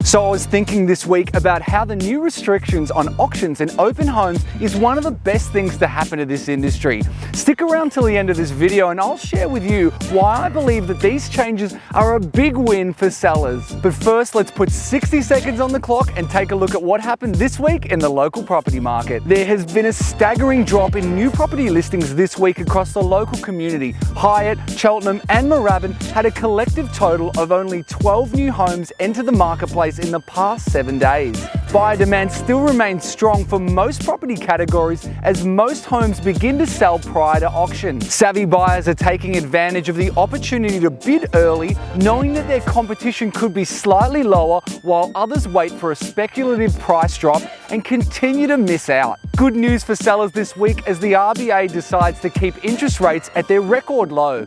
So I was thinking this week about how the new restrictions on auctions and open homes is one of the best things to happen to this industry. Stick around till the end of this video and I'll share with you why I believe that these changes are a big win for sellers. But first, let's put 60 seconds on the clock and take a look at what happened this week in the local property market. There has been a staggering drop in new property listings this week across the local community. Hyatt, Cheltenham and Moorabbin had a collective total of only 12 new homes enter the marketplace in the past 7 days. Buyer demand still remains strong for most property categories as most homes begin to sell prior to auction. Savvy buyers are taking advantage of the opportunity to bid early, knowing that their competition could be slightly lower, while others wait for a speculative price drop and continue to miss out. Good news for sellers this week as the RBA decides to keep interest rates at their record low.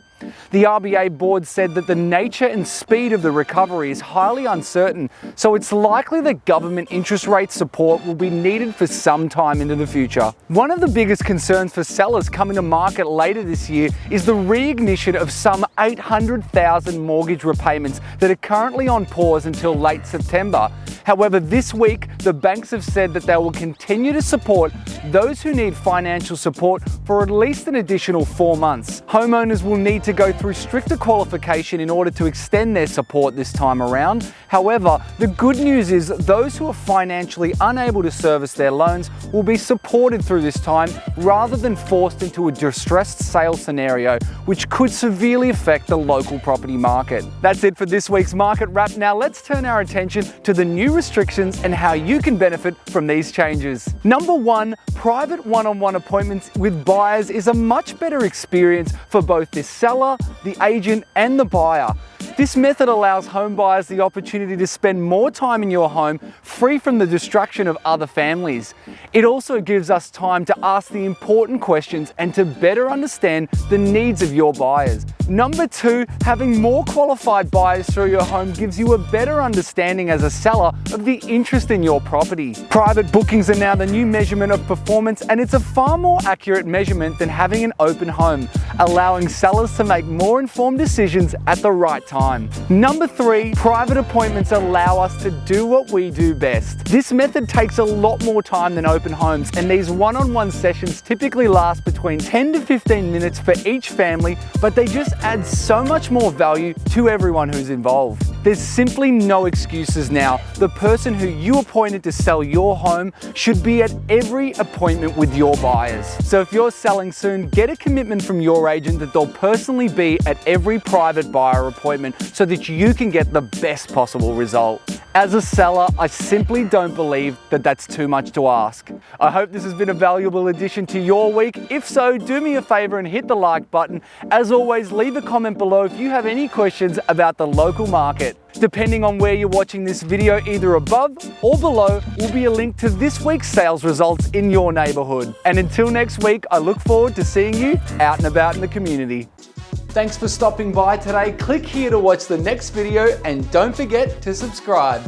The RBA board said that the nature and speed of the recovery is highly uncertain, so it's likely that government interest rate support will be needed for some time into the future. One of the biggest concerns for sellers coming to market later this year is the reignition of some 800,000 mortgage repayments that are currently on pause until late September. However, this week, the banks have said that they will continue to support those who need financial support for at least an additional 4 months. Homeowners will need to go through stricter qualification in order to extend their support this time around. However, the good news is those who are financially unable to service their loans will be supported through this time rather than forced into a distressed sale scenario, which could severely affect the local property market. That's it for this week's market wrap. Now let's turn our attention to the new restrictions and how you can benefit from these changes. Number one, private one-on-one appointments with buyers is a much better experience for both the seller, the agent and the buyer. This method allows home buyers the opportunity to spend more time in your home, free from the distraction of other families. It also gives us time to ask the important questions and to better understand the needs of your buyers. Number two, having more qualified buyers through your home gives you a better understanding as a seller of the interest in your property. Private bookings are now the new measurement of performance, and it's a far more accurate measurement than having an open home, allowing sellers to make more informed decisions at the right time. Number three, private appointments allow us to do what we do best. This method takes a lot more time than open homes, and these one-on-one sessions typically last between 10 to 15 minutes for each family, but they just add so much more value to everyone who's involved. There's simply no excuses now. The person who you appointed to sell your home should be at every appointment with your buyers. So if you're selling soon, get a commitment from your agent that they'll personally be at every private buyer appointment so that you can get the best possible result. As a seller, I simply don't believe that that's too much to ask. I hope this has been a valuable addition to your week. If so, do me a favor and hit the like button. As always, leave a comment below if you have any questions about the local market. Depending on where you're watching this video, either above or below will be a link to this week's sales results in your neighborhood. And until next week, I look forward to seeing you out and about in the community. Thanks for stopping by today. Click here to watch the next video and don't forget to subscribe.